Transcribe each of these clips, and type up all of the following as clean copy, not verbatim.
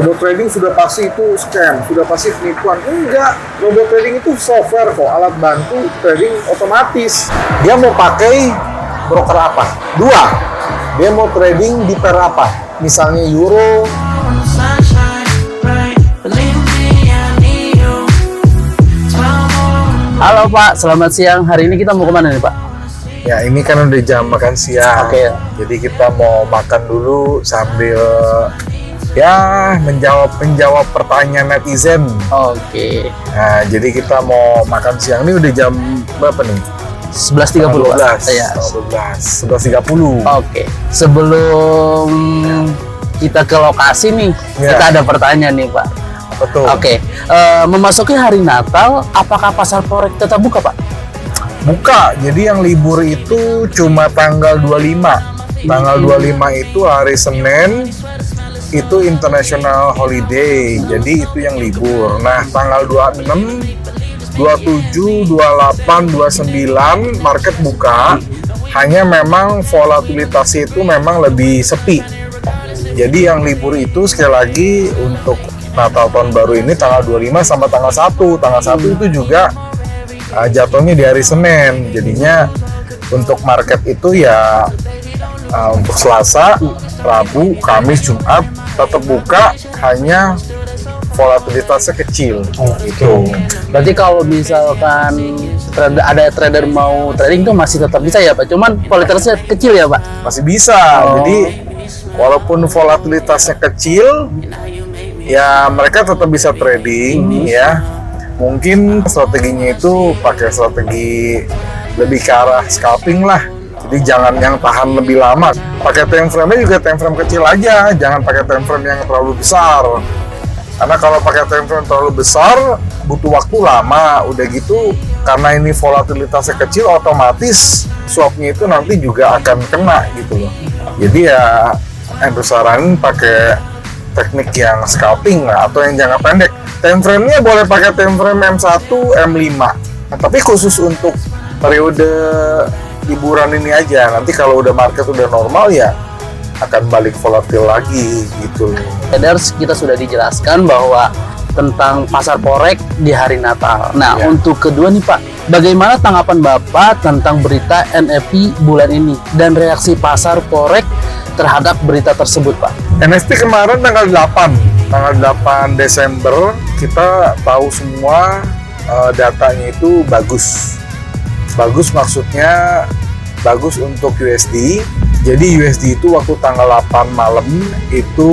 robot trading sudah pasti itu scam, sudah pasti penipuan. Enggak, robot trading itu software kok, alat bantu trading otomatis. Dia mau pakai broker apa? Dua, dia mau trading di pair apa? Misalnya euro. Halo Pak, selamat siang. Hari ini kita mau kemana nih Pak? Ya ini kan udah jam makan siang. Oke. Jadi kita mau makan dulu sambil ya menjawab pertanyaan netizen. Oke. Nah, jadi kita mau makan siang ini udah jam berapa nih? 11.30 Pak. 12. Ya. 11.30. Oke. Sebelum kita ke lokasi nih, Ya. kita ada pertanyaan nih Pak. Betul. Oke. Memasuki hari Natal, apakah pasar forex tetap buka Pak? Buka. Jadi yang libur itu cuma tanggal 25. Tanggal 25 itu hari Senin, itu international holiday. Jadi itu yang libur. Nah, tanggal 26, 27, 28, 29 market buka. Hanya memang volatilitasnya itu memang lebih sepi. Jadi yang libur itu sekali lagi untuk Natal tahun baru ini tanggal 25 sampai tanggal 1. Tanggal 1 itu juga jatuhnya di hari Senin. Jadinya untuk market itu ya untuk Selasa, Rabu, Kamis, Jumat tetap buka, hanya volatilitasnya kecil. Gitu. Berarti kalau misalkan ada trader mau trading tuh masih tetap bisa ya Pak? Cuman volatilitasnya kecil ya Pak? Masih bisa. Jadi walaupun volatilitasnya kecil, ya mereka tetap bisa trading ya. Mungkin strateginya itu pakai strategi lebih ke arah scalping lah. Jadi jangan yang tahan lebih lama. Pakai time frame-nya juga time frame kecil aja, jangan pakai time frame yang terlalu besar. Karena kalau pakai time frame terlalu besar, butuh waktu lama. Udah gitu, karena ini volatilitasnya kecil, otomatis swap-nya itu nanti juga akan kena gitu loh. Jadi ya, Andrew saranin pakai teknik yang scalping lah, atau yang jangka pendek. Time frame-nya boleh pakai time frame M1, M5. Nah, tapi khusus untuk periode liburan ini aja. Nanti kalau udah market udah normal ya akan balik volatil lagi gitu. Traders, kita sudah dijelaskan bahwa tentang pasar forex di hari Natal. Nah, Ya. untuk kedua nih Pak, bagaimana tanggapan Bapak tentang berita NFT bulan ini dan reaksi pasar forex terhadap berita tersebut Pak? NFT kemarin tanggal 8 Desember kita tahu semua datanya itu bagus. Bagus maksudnya bagus untuk USD. Jadi USD itu waktu tanggal 8 malam itu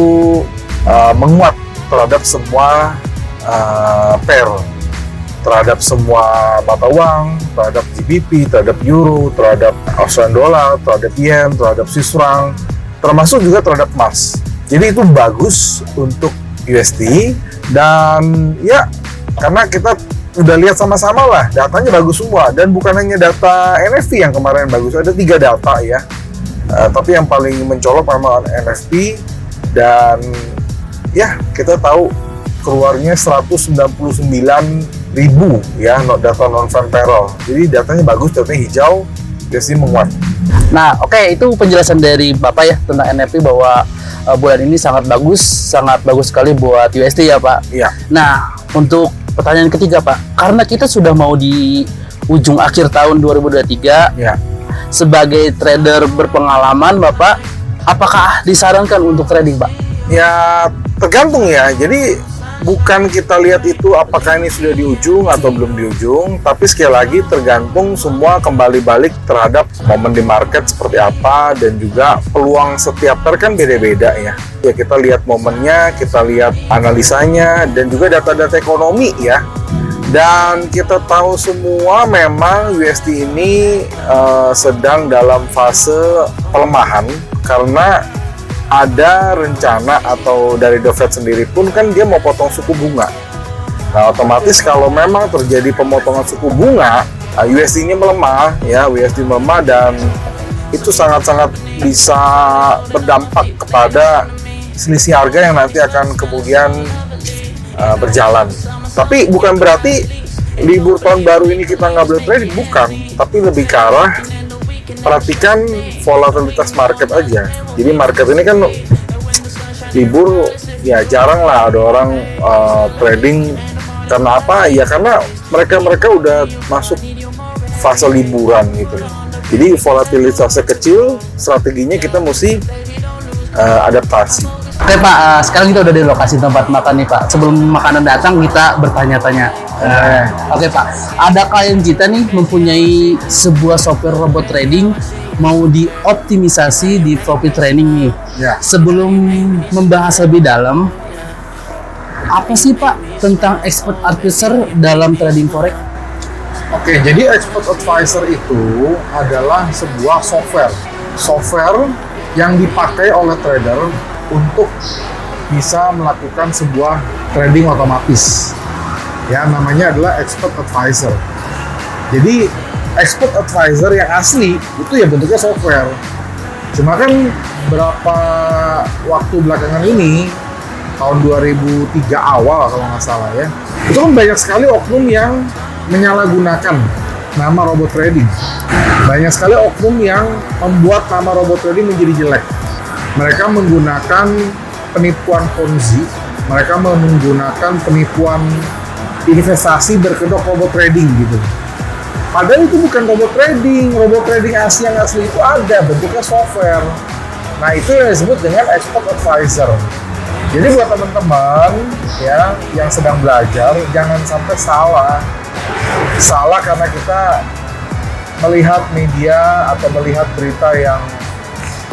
menguat terhadap semua pair, terhadap semua mata uang, terhadap GBP, terhadap Euro, terhadap Australian Dollar, terhadap Yen, terhadap Swiss franc, termasuk juga terhadap emas. Jadi itu bagus untuk USD dan ya karena kita udah lihat sama-sama lah datanya bagus semua, dan bukan hanya data NFT yang kemarin bagus, ada 3 data ya. Tapi yang paling mencolok memang NFT, dan ya kita tahu keluarnya 199.000 ya data non-farm payroll. Jadi datanya bagus, datanya hijau, USD menguat. Nah, oke, itu penjelasan dari Bapak ya tentang NFT bahwa bulan ini sangat bagus sekali buat USD ya Pak. Iya. Nah, untuk pertanyaan ketiga Pak, karena kita sudah mau di ujung akhir tahun 2023, Ya. sebagai trader berpengalaman Bapak, apakah disarankan untuk trading Pak? Ya tergantung ya. Jadi bukan kita lihat itu apakah ini sudah di ujung atau belum di ujung, tapi sekali lagi tergantung semua kembali balik terhadap momen di market seperti apa, dan juga peluang setiap pair kan beda-beda ya. Ya kita lihat momennya, kita lihat analisanya, dan juga data-data ekonomi ya. Dan kita tahu semua memang USD ini sedang dalam fase pelemahan, karena ada rencana atau dari The Fed sendiri pun kan dia mau potong suku bunga. Nah, otomatis kalau memang terjadi pemotongan suku bunga, USD-nya melemah ya, USD melemah, dan itu sangat-sangat bisa berdampak kepada selisih harga yang nanti akan kemudian berjalan. Tapi bukan berarti libur tahun baru ini kita nggak boleh trading, bukan. Tapi lebih ke arah perhatikan volatilitas market aja. Jadi market ini kan libur ya jarang lah ada orang trading. Karena apa? Ya karena mereka udah masuk fase liburan gitu. Jadi volatilitasnya kecil, strateginya kita mesti adaptasi. Oke Pak, sekarang kita udah di lokasi tempat makan nih Pak. Sebelum makanan datang kita bertanya-tanya. Oke Pak, ada klien kita nih mempunyai sebuah software robot trading mau dioptimisasi di profit training nih. Ya. Sebelum membahas lebih dalam, apa sih Pak tentang expert advisor dalam trading forex? Oke, jadi expert advisor itu adalah sebuah software yang dipakai oleh trader untuk bisa melakukan sebuah trading otomatis. Ya, namanya adalah expert advisor. Jadi expert advisor yang asli itu ya bentuknya software. Cuma kan berapa waktu belakangan ini, tahun 2003 awal kalau nggak salah ya, itu kan banyak sekali oknum yang menyalahgunakan nama robot trading. Banyak sekali oknum yang membuat nama robot trading menjadi jelek. Mereka menggunakan penipuan Ponzi, mereka menggunakan penipuan investasi berkedok robot trading gitu. Padahal itu bukan robot trading asli yang asli itu ada bentuknya software. Nah itu yang disebut dengan expert advisor. Jadi buat teman-teman ya yang sedang belajar jangan sampai salah karena kita melihat media atau melihat berita yang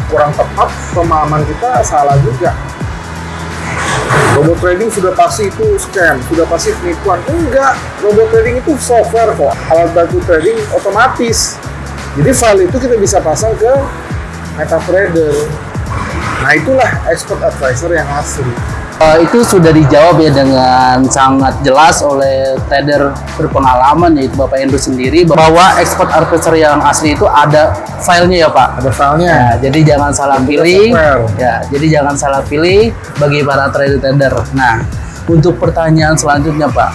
kurang tepat, pemahaman kita salah juga. Robot trading sudah pasti itu scam, sudah pasti penipuan. Enggak, robot trading itu software kok, alat bantu trading otomatis. Jadi file itu kita bisa pasang ke MetaTrader. Nah itulah expert advisor yang asli. Itu sudah dijawab ya dengan sangat jelas oleh trader berpengalaman yaitu Bapak Hendro sendiri bahwa expert advisor yang asli itu ada filenya ya Pak. Ada filenya. Ya, jadi jangan salah pilih. Ya, jadi jangan salah pilih bagi para trader. Nah, untuk pertanyaan selanjutnya Pak,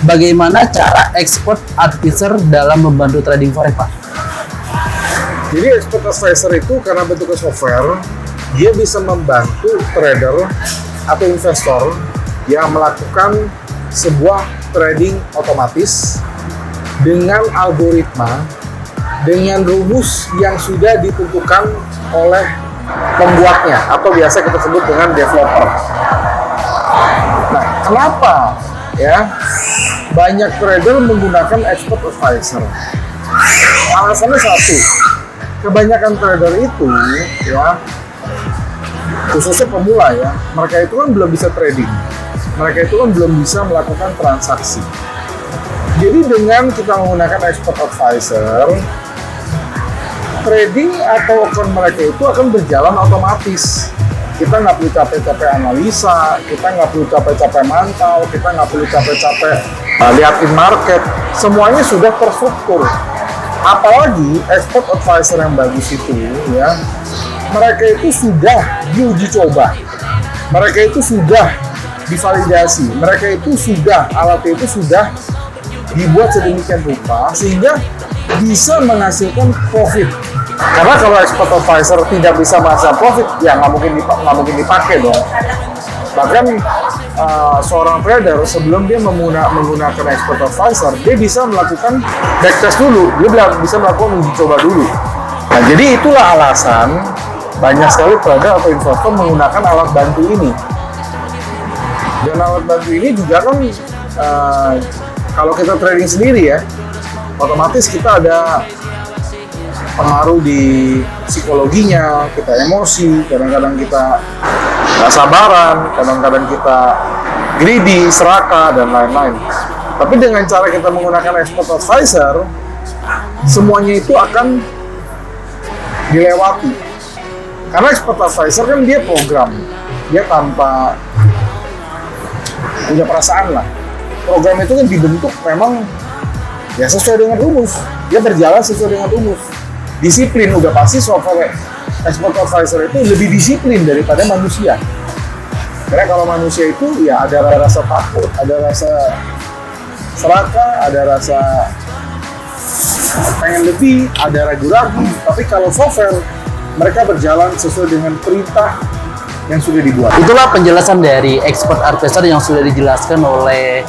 bagaimana cara expert advisor dalam membantu trading forex Pak? Jadi expert advisor itu karena bentuknya software, dia bisa membantu trader atau investor yang melakukan sebuah trading otomatis dengan algoritma, dengan rumus yang sudah ditentukan oleh pembuatnya atau biasa kita sebut dengan developer. Nah, kenapa ya banyak trader menggunakan expert advisor? Alasannya satu, kebanyakan trader itu ya khususnya pemula ya, mereka itu kan belum bisa trading, mereka itu kan belum bisa melakukan transaksi. Jadi dengan kita menggunakan expert advisor, trading atau account mereka itu akan berjalan otomatis. Kita nggak perlu capek-capek analisa, kita nggak perlu capek-capek mantau, kita nggak perlu capek-capek liatin market, semuanya sudah terstruktur. Apalagi expert advisor yang bagus itu ya, mereka itu sudah diuji coba, mereka itu sudah divalidasi, mereka itu sudah, alatnya itu sudah dibuat sedemikian rupa sehingga bisa menghasilkan profit. Karena kalau expert advisor tidak bisa menghasilkan profit, ya nggak mungkin dipakai dong. Bahkan seorang trader sebelum dia menggunakan expert advisor, dia bisa melakukan backtest dulu, dia bisa melakukan uji coba dulu. Nah, jadi itulah alasan banyak sekali trader atau investor menggunakan alat bantu ini. Dan alat bantu ini juga kan kalau kita trading sendiri ya, otomatis kita ada pengaruh di psikologinya, kita emosi, kadang-kadang kita nggak sabaran, kadang-kadang kita greedy, serakah, dan lain-lain. Tapi dengan cara kita menggunakan expert advisor, semuanya itu akan dilewati. Karena expert advisor kan dia program, dia tanpa punya perasaan lah. Program itu kan dibentuk memang ya sesuai dengan rumus, dia berjalan sesuai dengan rumus. Disiplin udah pasti software expert advisor itu lebih disiplin daripada manusia. Karena kalau manusia itu ya ada rasa takut, ada rasa serakah, ada rasa pengen lebih, ada ragu-ragu. Tapi kalau software mereka berjalan sesuai dengan perintah yang sudah dibuat. Itulah penjelasan dari expert advisor yang sudah dijelaskan oleh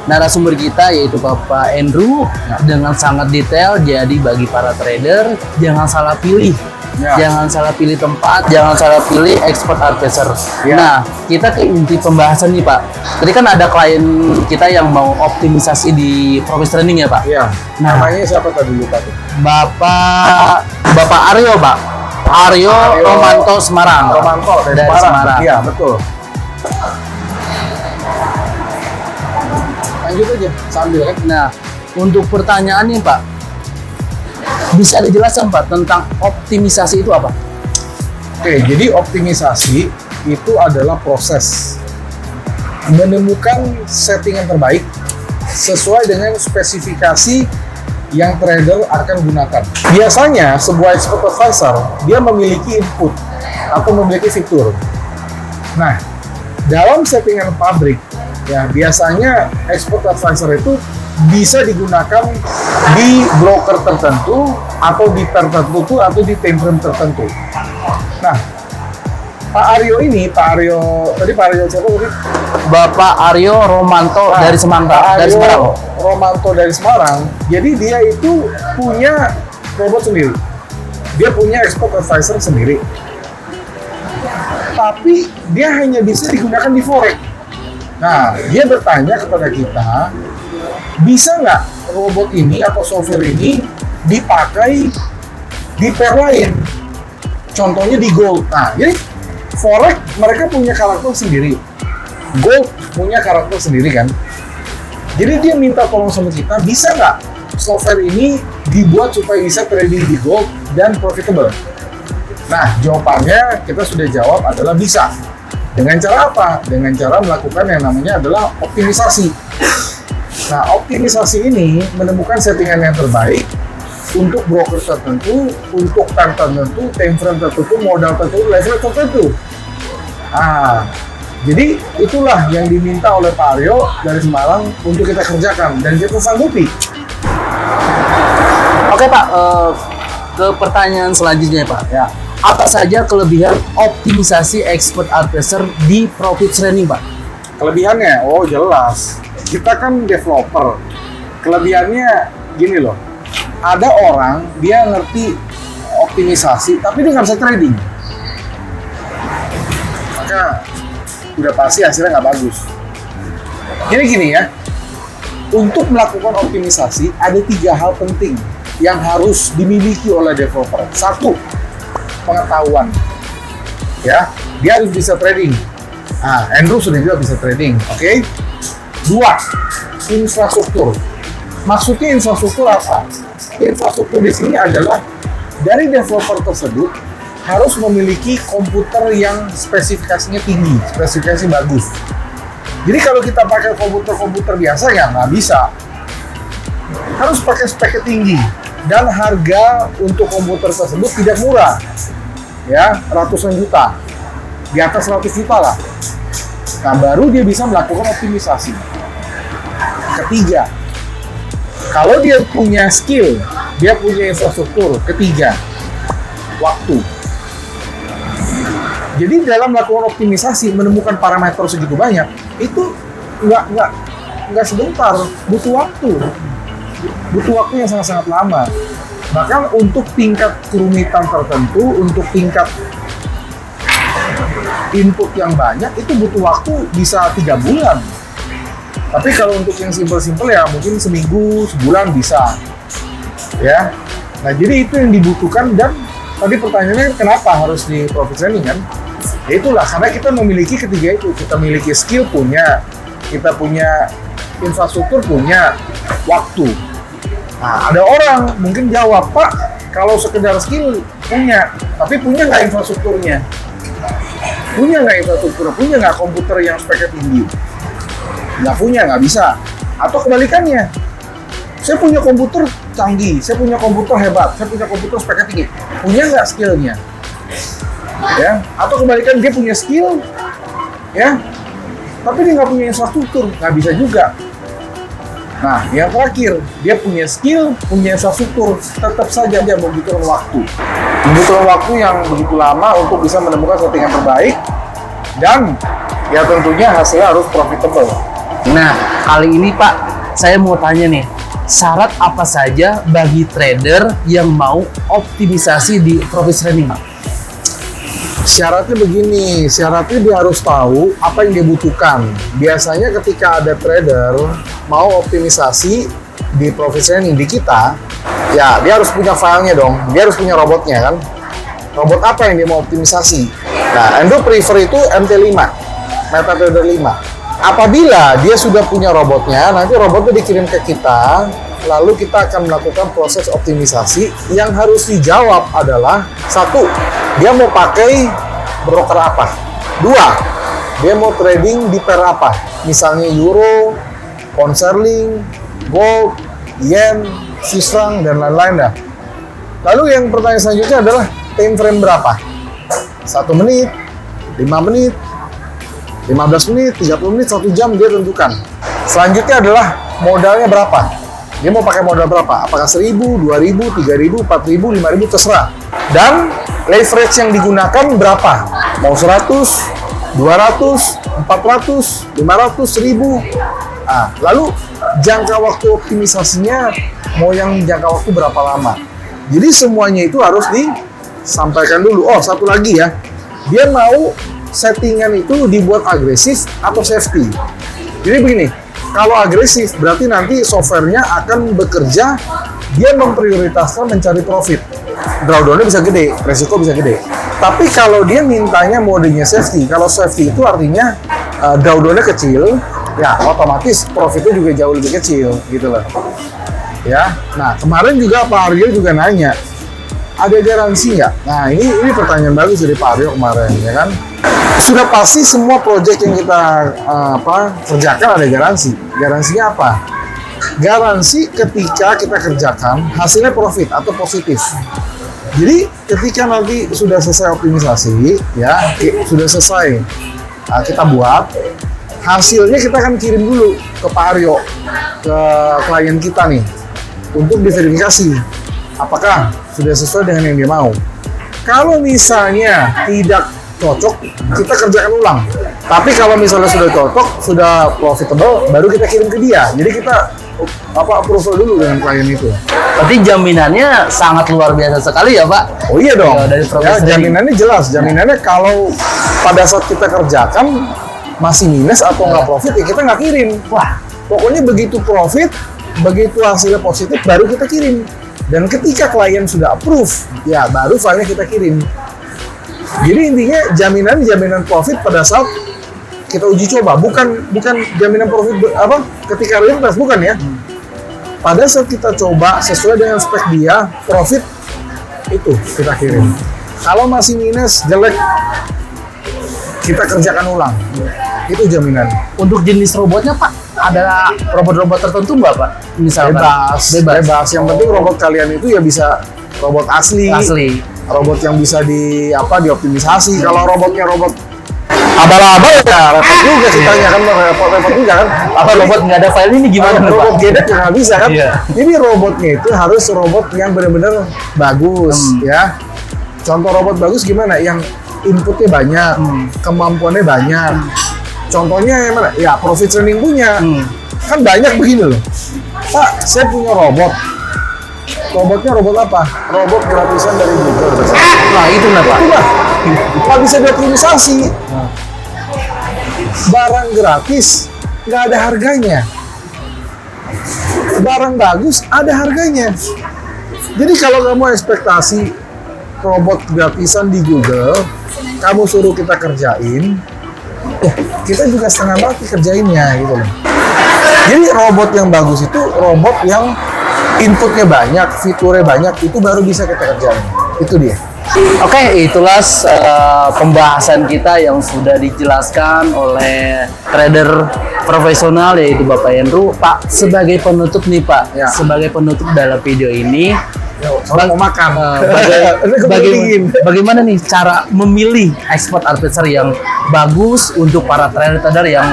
narasumber kita, yaitu Bapak Andrew, dengan sangat detail. Jadi bagi para trader, jangan salah pilih. Jangan salah pilih tempat, jangan salah pilih expert advisor. Nah, kita ke inti pembahasan nih Pak. Tadi kan ada klien kita yang mau optimisasi di Profit Training ya Pak? Iya. Namanya siapa tadi lupa tuh? Bapak Aryo Pak. Aryo Romanto Semarang. Romanto dari Semarang. Iya, betul. Lanjut aja sambil kan. Nah, untuk pertanyaannya Pak, bisa dijelaskan Pak tentang optimisasi itu apa? Oke, jadi optimisasi itu adalah proses menemukan setting yang terbaik sesuai dengan spesifikasi yang trader akan gunakan. Biasanya sebuah expert advisor dia memiliki input atau memiliki fitur. Nah, dalam settingan pabrik ya biasanya expert advisor itu bisa digunakan di broker tertentu atau di pair tertentu atau di time frame tertentu. Nah, Pak Aryo siapa tadi? Bapak Aryo Romanto dari Semarang. Dari Semarang. Romanto dari Semarang. Jadi dia itu punya robot sendiri. Dia punya expert advisor sendiri. Tapi dia hanya bisa digunakan di forex. Nah, dia bertanya kepada kita, bisa nggak robot ini atau software ini dipakai di pair lain? Contohnya di gold. Nah, jadi forex mereka punya karakter sendiri. Gold punya karakter sendiri kan. Jadi dia minta tolong sama kita, bisa nggak software ini dibuat supaya bisa trading di gold dan profitable? Nah, jawabannya kita sudah jawab adalah bisa. Dengan cara apa? Dengan cara melakukan yang namanya adalah optimisasi. Nah, optimisasi ini menemukan settingan yang terbaik untuk broker tertentu, untuk pair tertentu, time frame tertentu, modal tertentu, level tertentu. Nah, jadi itulah yang diminta oleh Pak Aryo dari Semarang untuk kita kerjakan dan kita sanggupi. Oke Pak, ke pertanyaan selanjutnya Pak. Ya. Apa saja kelebihan optimisasi expert advisor di Profit Training Pak? Kelebihannya, oh jelas. Kita kan developer. Kelebihannya gini loh. Ada orang dia ngerti optimisasi, tapi dia nggak bisa trading. Maka udah pasti hasilnya nggak bagus. Jadi gini ya, untuk melakukan optimisasi ada 3 hal penting yang harus dimiliki oleh developer. 1, pengetahuan. Ya, dia harus bisa trading. Nah, Andrew sudah juga bisa trading, oke? 2, infrastruktur. Maksudnya infrastruktur apa? Infrastruktur di sini adalah dari developer tersebut harus memiliki komputer yang spesifikasinya tinggi, spesifikasi bagus. Jadi kalau kita pakai komputer biasa ya nggak bisa. Harus pakai speknya tinggi dan harga untuk komputer tersebut tidak murah. Ya, ratusan juta. Di atas 100 juta lah. Nah, baru dia bisa melakukan optimisasi. Ketiga, kalau dia punya skill, dia punya infrastruktur. Ketiga, waktu. Jadi dalam melakukan optimisasi, menemukan parameter segitu banyak, itu nggak sebentar, butuh waktu. Butuh waktu yang sangat-sangat lama. Bahkan untuk tingkat kerumitan tertentu, untuk tingkat input yang banyak, itu butuh waktu bisa 3 bulan. Tapi kalau untuk yang simple-simple ya mungkin seminggu, sebulan bisa. Ya. Nah, jadi itu yang dibutuhkan. Dan tadi pertanyaannya kenapa harus di Profit Training kan? Ya itulah, karena kita memiliki ketiga itu. Kita memiliki skill, punya. Kita punya infrastruktur, punya waktu. Nah, ada orang mungkin jawab, Pak, kalau sekedar skill punya, tapi punya nggak infrastrukturnya? Punya nggak infrastruktur? Punya nggak komputer yang speknya tinggi? Nggak punya, nggak bisa. Atau kebalikannya, saya punya komputer canggih, saya punya komputer hebat, saya punya komputer speknya tinggi. Punya nggak skillnya? Ya, atau kebalikan, dia punya skill, ya, tapi dia nggak punya infrastruktur, nggak bisa juga. Nah, yang terakhir, dia punya skill, punya infrastruktur, tetap saja dia membutuhkan waktu. Membutuhkan waktu yang begitu lama untuk bisa menemukan setting yang terbaik dan ya tentunya hasilnya harus profitable. Nah, kali ini Pak, saya mau tanya nih, syarat apa saja bagi trader yang mau optimisasi di profit trading, Pak? Syaratnya begini, syaratnya dia harus tahu apa yang dia butuhkan. Biasanya ketika ada trader mau optimisasi di profit trading di kita, ya dia harus punya filenya dong, dia harus punya robotnya kan. Robot apa yang dia mau optimisasi? Nah, Endo prefer itu MT5, MetaTrader 5. Apabila dia sudah punya robotnya, nanti robotnya dikirim ke kita, lalu kita akan melakukan proses optimisasi. Yang harus dijawab adalah, satu, dia mau pakai broker apa? Dua, dia mau trading di pair apa? Misalnya euro, pound sterling, gold, yen, Swiss franc, dan lain-lain dah. Lalu yang pertanyaan selanjutnya adalah time frame berapa? 1 menit, 5 menit, 15 menit, 30 menit, 1 jam dia tentukan. Selanjutnya adalah modalnya berapa? Dia mau pakai modal berapa? Apakah 1.000, 2.000, 3.000, 4.000, 5.000, terserah. Dan leverage yang digunakan berapa? Mau 100, 200, 400, 500, 1.000. Nah, lalu jangka waktu optimisasinya mau yang jangka waktu berapa lama? Jadi semuanya itu harus disampaikan dulu. Oh, satu lagi ya. Dia mau settingan itu dibuat agresif atau safety. Jadi begini, kalau agresif berarti nanti softwarenya akan bekerja, dia memprioritaskan mencari profit. Drawdown-nya bisa gede, resiko bisa gede. Tapi kalau dia mintanya modenya safety, kalau safety itu artinya drawdown-nya kecil, ya otomatis profitnya juga jauh lebih kecil gitu loh. Ya, nah kemarin juga Pak Aryo juga nanya, ada garansi nggak? Nah ini pertanyaan bagus dari Pak Aryo kemarin, ya kan? Sudah pasti semua proyek yang kita kerjakan ada garansi. Garansinya apa? Garansi ketika kita kerjakan hasilnya profit atau positif. Jadi ketika nanti sudah selesai optimisasi, ya sudah selesai kita buat, hasilnya kita akan kirim dulu ke Pak Aryo, ke klien kita nih, untuk diverifikasi apakah sudah sesuai dengan yang dia mau. Kalau misalnya tidak cocok, kita kerjakan ulang. Tapi kalau misalnya sudah cocok, sudah profitable, baru kita kirim ke dia. Jadi kita approval dulu dengan klien itu. Berarti jaminannya sangat luar biasa sekali ya Pak? Oh iya dong. Dari Ya, jaminannya jelas. Jaminannya kalau pada saat kita kerjakan masih minus atau nggak profit, ya kita nggak kirim. Wah, pokoknya begitu profit, begitu hasilnya positif, baru kita kirim. Dan ketika klien sudah approve, ya baru filenya kita kirim. Jadi intinya jaminan profit pada saat kita uji coba, bukan jaminan profit ketika realitas, bukan ya. Pada saat kita coba sesuai dengan spek dia, profit itu kita kirim. Kalau masih minus, jelek, kita kerjakan ulang. Itu jaminan. Untuk jenis robotnya Pak, ada robot-robot tertentu nggak Pak? Misalkan Bebas. Yang penting robot kalian itu ya bisa robot asli. Robot yang bisa dioptimisasi. Kalau robotnya robot abal-abal ya repot juga ceritanya kan, repot juga kan. Apa robot nggak ada file ini gimana Pak? Robot gedet ya nggak bisa kan. Iya. Jadi robotnya itu harus robot yang benar-benar bagus ya. Contoh robot bagus gimana? Yang inputnya banyak, kemampuannya banyak. Contohnya yang mana? Ya profit trading punya. Kan banyak begini loh. Pak, saya punya robot. Robotnya robot apa? Robot gratisan dari Google. Nah itu lah Pak. Itulah. Nggak bisa dioptimisasi. Barang gratis nggak ada harganya. Barang bagus ada harganya. Jadi kalau kamu ekspektasi robot gratisan di Google, kamu suruh kita kerjain, kita juga setengah mati kerjainnya gitu loh. Jadi robot yang bagus itu robot yang inputnya banyak, fiturnya banyak, itu baru bisa kita kerjain. Itu dia. Oke, itulah pembahasan kita yang sudah dijelaskan oleh trader profesional yaitu Bapak Hendro. Pak, sebagai penutup nih Pak, Ya. sebagai penutup dalam video ini, Mau makan. bagaimana nih cara memilih expert advisor yang bagus untuk para trader yang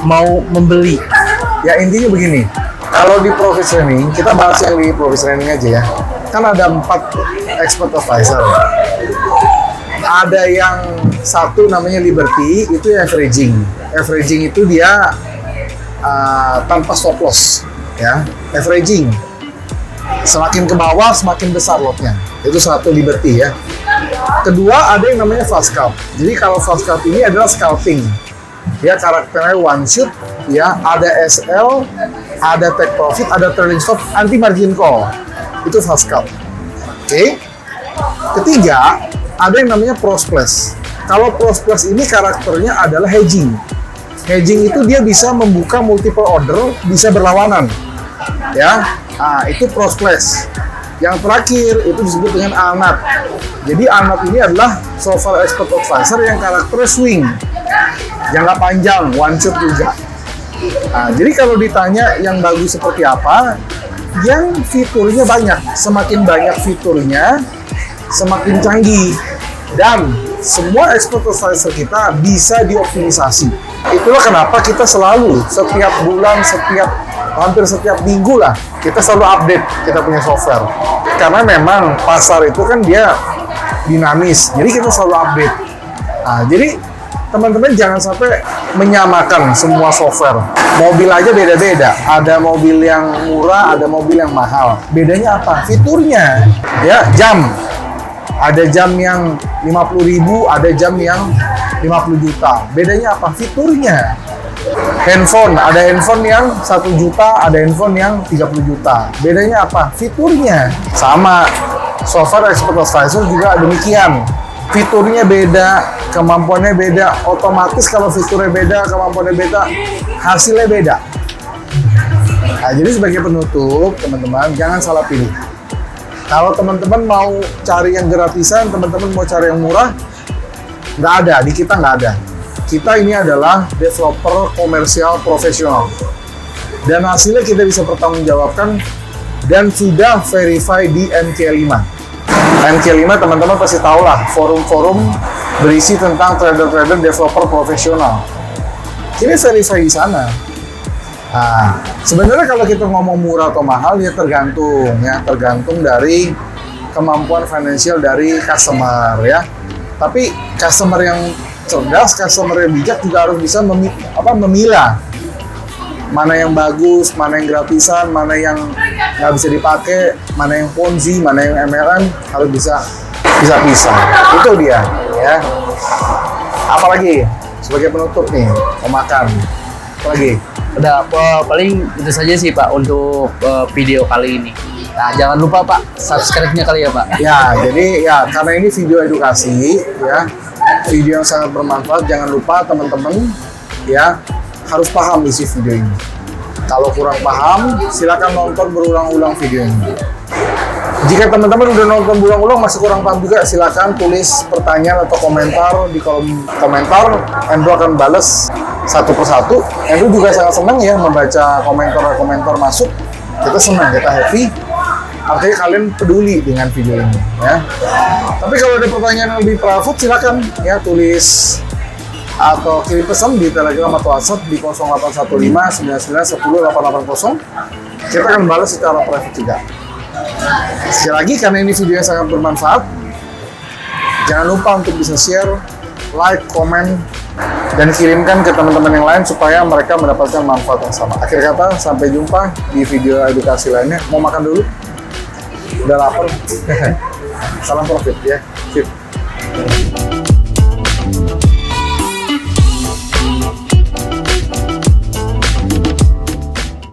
mau membeli? Ya intinya begini, kalau di profit training, kita bahas yang di profit training aja ya. Kan ada 4 expert advisor. Ada yang satu namanya Liberty, itu averaging. Averaging itu dia tanpa stop loss, ya. Averaging. Semakin ke bawah, semakin besar lotnya. Itu satu Liberty ya. Kedua ada yang namanya fast scalp. Jadi kalau fast scalp ini adalah scalping. Ya karakternya one shoot, ya ada SL, ada take profit, ada trailing stop, anti margin call. Itu fast scalp. Oke. Ketiga, ada yang namanya pros plus. Kalau pros plus ini karakternya adalah hedging. Hedging itu dia bisa membuka multiple order, bisa berlawanan. Ya, nah, itu pros plus. Yang terakhir itu disebut dengan ANAT. Jadi ANAT ini adalah software expert advisor yang karakternya swing, jangka panjang, one shot juga. Nah, jadi kalau ditanya yang bagus seperti apa, yang fiturnya banyak. Semakin banyak fiturnya, semakin canggih. Dan semua expert advisor kita bisa dioptimisasi. Itulah kenapa kita selalu, setiap bulan, hampir setiap minggu lah, kita selalu update kita punya software. Karena memang pasar itu kan dia dinamis, jadi kita selalu update. Nah, jadi teman-teman jangan sampai menyamakan semua software. Mobil aja beda-beda. Ada mobil yang murah, ada mobil yang mahal. Bedanya apa? Fiturnya. Ya, jam. Ada jam yang 50.000, ada jam yang 50 juta. Bedanya apa? Fiturnya. Handphone, ada handphone yang 1 juta, ada handphone yang 30 juta. Bedanya apa? Fiturnya. Sama. Software expert advisor juga demikian. Fiturnya beda, kemampuannya beda. Otomatis kalau fiturnya beda, kemampuannya beda, hasilnya beda. Nah, jadi sebagai penutup, teman-teman, jangan salah pilih. Kalau teman-teman mau cari yang gratisan, teman-teman mau cari yang murah, nggak ada, di kita nggak ada. Kita ini adalah developer komersial profesional. Dan hasilnya kita bisa pertanggungjawabkan dan sudah verify di NK5. NK5 teman-teman pasti tahu lah, forum-forum berisi tentang trader-trader developer profesional. Ini verify di sana. Nah, sebenarnya kalau kita ngomong murah atau mahal ya tergantung dari kemampuan finansial dari customer ya. Tapi customer yang cerdas, customer yang bijak juga harus bisa memilah mana yang bagus, mana yang gratisan, mana yang nggak bisa dipakai, mana yang ponzi, mana yang MLM, harus bisa pisah. Itu dia ya. Apalagi sebagai penutup nih, mau makan. Apalagi? Udah, paling itu saja sih Pak untuk video kali ini. Nah, jangan lupa Pak, subscribe-nya kali ya Pak. Ya, jadi ya karena ini video edukasi ya, video yang sangat bermanfaat. Jangan lupa teman-teman ya harus paham isi video ini. Kalau kurang paham, silakan nonton berulang-ulang video ini. Jika teman-teman udah nonton berulang-ulang masih kurang paham juga, silakan tulis pertanyaan atau komentar di kolom komentar. Andrew akan balas satu persatu. Andrew juga sangat senang ya membaca komentar masuk. Kita senang, kita happy. Artinya kalian peduli dengan video ini ya. Tapi kalau ada pertanyaan yang lebih private, silakan ya tulis atau kirim pesan di Telegram atau WhatsApp di 0815 99 10 880. Kita akan balas secara private juga. Sekali lagi, karena ini video yang sangat bermanfaat, jangan lupa untuk bisa share, like, komen, dan kirimkan ke teman-teman yang lain supaya mereka mendapatkan manfaat yang sama. Akhir kata, sampai jumpa di video edukasi lainnya. Mau makan dulu? Udah lapar? Salam profit ya. Sip.